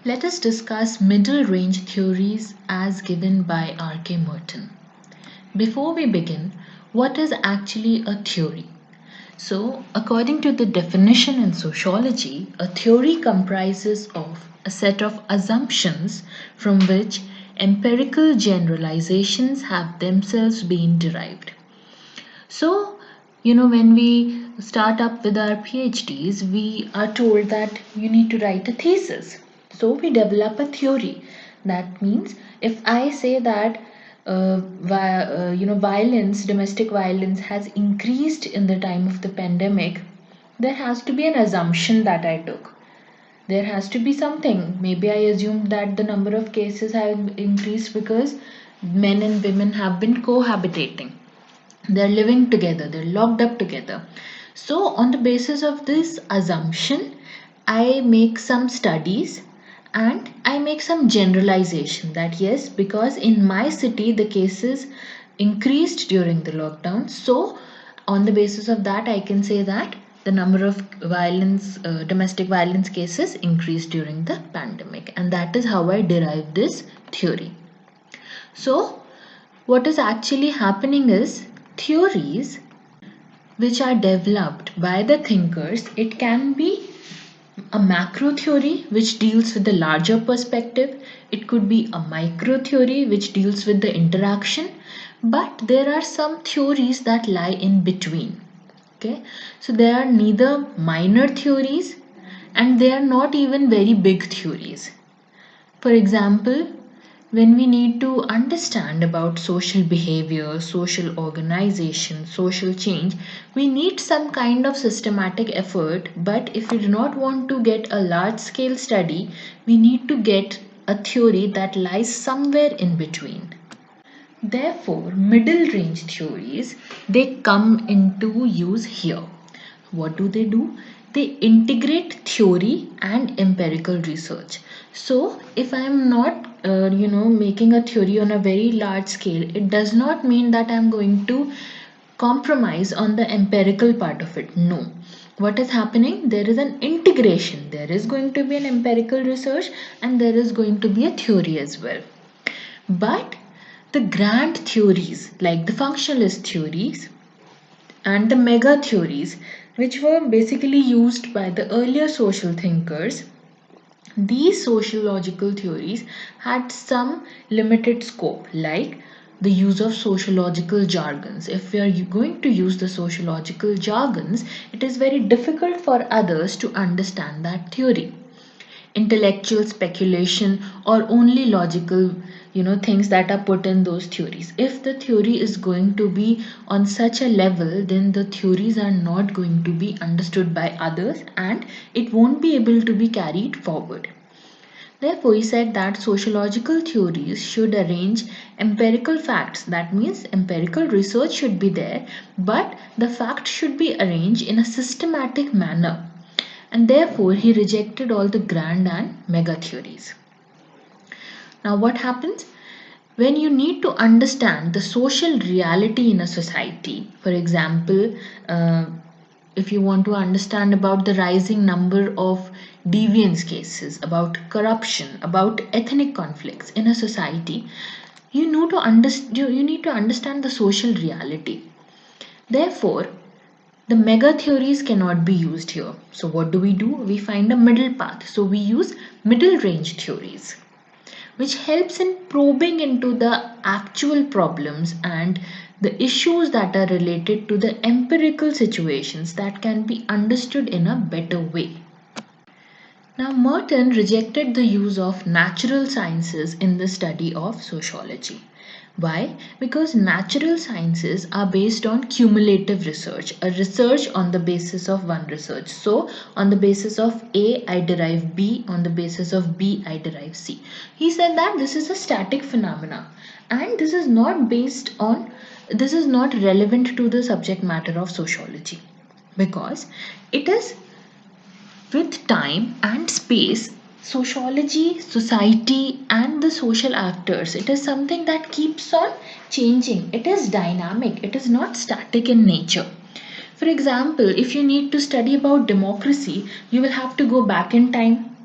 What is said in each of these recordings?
Let us discuss middle range theories as given by R.K. Merton. Before we begin, what is actually a theory? So, according to the definition in sociology, a theory comprises of a set of assumptions from which empirical generalizations have themselves been derived. So, when we start up with our PhDs, we are told that you need to write a thesis. So, we develop a theory. That means if I say that violence, domestic violence has increased in the time of the pandemic, there has to be an assumption that I took. There has to be something. Maybe I assumed that the number of cases have increased because men and women have been cohabitating. They're living together, they're locked up together. So, on the basis of this assumption, I make some studies and I make some generalization that yes, because in my city the cases increased during the lockdown. So, on the basis of that, I can say that the number of domestic violence cases increased during the pandemic, and that is how I derive this theory. So, what is actually happening is theories which are developed by the thinkers, it can be a macro theory which deals with the larger perspective, it could be a micro theory which deals with the interaction, but there are some theories that lie in between. Okay, so they are neither minor theories and they are not even very big theories. For example, when we need to understand about social behavior, social organization, social change, we need some kind of systematic effort. But if we do not want to get a large scale study, we need to get a theory that lies somewhere in between. Therefore, middle range theories, they come into use here. What do? They integrate theory and empirical research. So if I am not making a theory on a very large scale, it does not mean that I am going to compromise on the empirical part of it. No, what is happening, there is an integration. There is going to be an empirical research and there is going to be a theory as well. But the grand theories like the functionalist theories and the mega theories, which were basically used by the earlier social thinkers, these sociological theories had some limited scope, like the use of sociological jargons. If we are going to use the sociological jargons, it is very difficult for others to understand that theory. Intellectual speculation or only logical things that are put in those theories. If the theory is going to be on such a level, then the theories are not going to be understood by others and it won't be able to be carried forward. Therefore, he said that sociological theories should arrange empirical facts. That means empirical research should be there, but the facts should be arranged in a systematic manner. And therefore, he rejected all the grand and mega theories. Now, what happens? When you need to understand the social reality in a society, for example, if you want to understand about the rising number of deviance cases, about corruption, about ethnic conflicts in a society, you need to understand the social reality. Therefore, the mega theories cannot be used here. So what do? We find a middle path. So we use middle range theories, which helps in probing into the actual problems and the issues that are related to the empirical situations that can be understood in a better way. Now, Merton rejected the use of natural sciences in the study of sociology. Why? Because natural sciences are based on cumulative research, a research on the basis of one research. So, on the basis of A, I derive B, on the basis of B, I derive C. He said that this is a static phenomena and this is not relevant to the subject matter of sociology, because it is with time and space, sociology, society, and the social actors, it is something that keeps on changing. It is dynamic, it is not static in nature. For example, if you need to study about democracy, you will have to go back in time.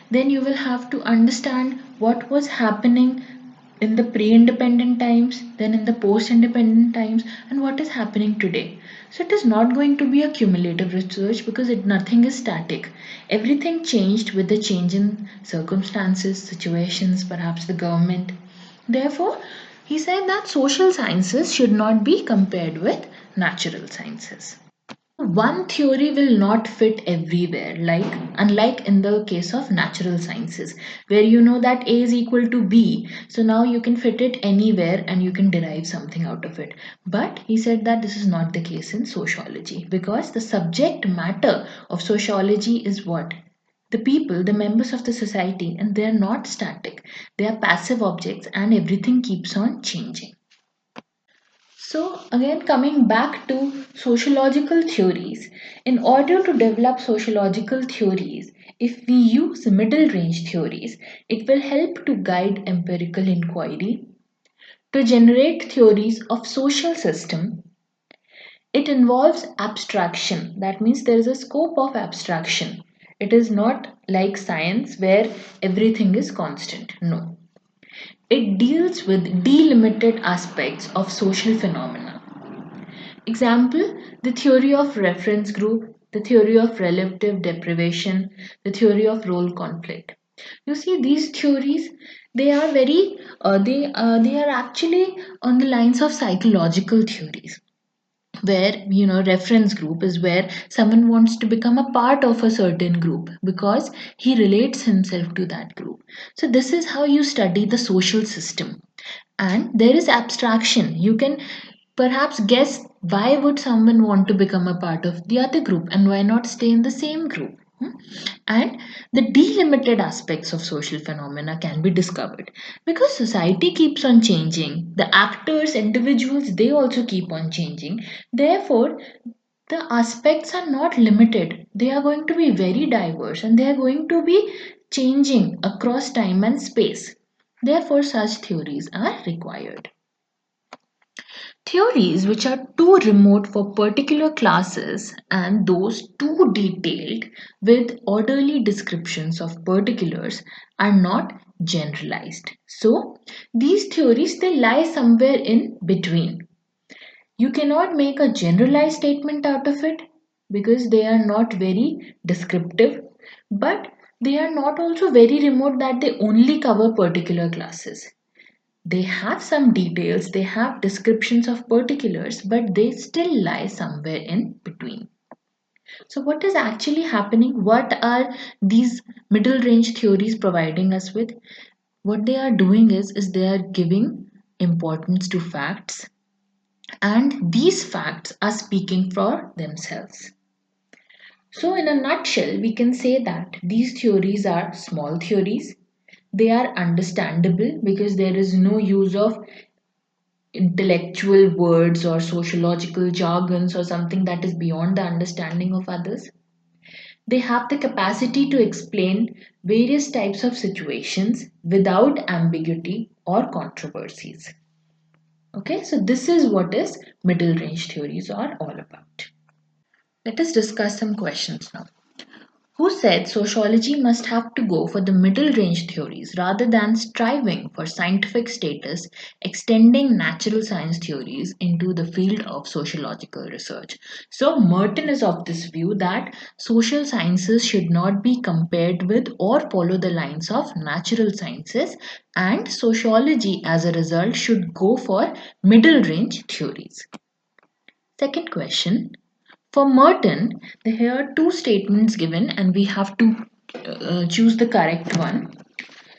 Then you will have to understand what was happening in the pre-independent times, then in the post-independent times, and what is happening today. So it is not going to be a cumulative research because nothing is static. Everything changed with the change in circumstances, situations, perhaps the government. Therefore, he said that social sciences should not be compared with natural sciences. One theory will not fit everywhere, like unlike in the case of natural sciences, where you know that A is equal to B, so now you can fit it anywhere and you can derive something out of it. But he said that this is not the case in sociology, because the subject matter of sociology is what? The people, the members of the society, and they are not static. They are passive objects and everything keeps on changing. So, again, coming back to sociological theories, in order to develop sociological theories, if we use middle range theories, it will help to guide empirical inquiry, to generate theories of social system. It involves abstraction, that means there is a scope of abstraction. It is not like science where everything is constant. No. It deals with delimited aspects of social phenomena. Example, the theory of reference group, the theory of relative deprivation, the theory of role conflict. You see, these theories, they are they are actually on the lines of psychological theories, where reference group is where someone wants to become a part of a certain group because he relates himself to that group. So this is how you study the social system. And there is abstraction. You can perhaps guess why would someone want to become a part of the other group and why not stay in the same group. And the delimited aspects of social phenomena can be discovered because society keeps on changing. The actors, individuals, they also keep on changing. Therefore, the aspects are not limited. They are going to be very diverse and they are going to be changing across time and space. Therefore, such theories are required. Theories which are too remote for particular classes and those too detailed with orderly descriptions of particulars are not generalized. So, these theories they lie somewhere in between. You cannot make a generalized statement out of it because they are not very descriptive, but they are not also very remote that they only cover particular classes. They have some details, they have descriptions of particulars, but they still lie somewhere in between. So, what is actually happening? What are these middle range theories providing us with? What they are doing is they are giving importance to facts, and these facts are speaking for themselves. So, in a nutshell, we can say that these theories are small theories. They are understandable because there is no use of intellectual words or sociological jargons or something that is beyond the understanding of others. They have the capacity to explain various types of situations without ambiguity or controversies. Okay, so this is what is middle range theories are all about. Let us discuss some questions now. Who said sociology must have to go for the middle range theories rather than striving for scientific status, extending natural science theories into the field of sociological research? So, Merton is of this view that social sciences should not be compared with or follow the lines of natural sciences, and sociology as a result should go for middle range theories. Second question, for Merton, there are two statements given, and we have to choose the correct one.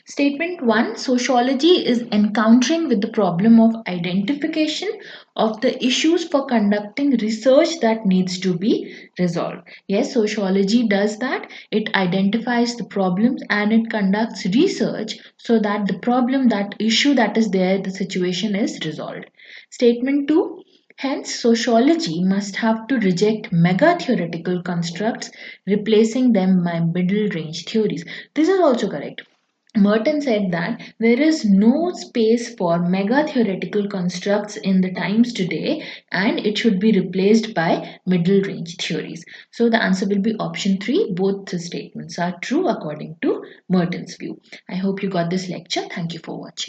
Statement 1, sociology is encountering with the problem of identification of the issues for conducting research that needs to be resolved. Yes, sociology does that. It identifies the problems and it conducts research so that the problem, that issue that is there, the situation is resolved. Statement 2, hence, sociology must have to reject mega theoretical constructs, replacing them by middle range theories. This is also correct. Merton said that there is no space for mega theoretical constructs in the times today and it should be replaced by middle range theories. So the answer will be option 3. Both the statements are true according to Merton's view. I hope you got this lecture. Thank you for watching.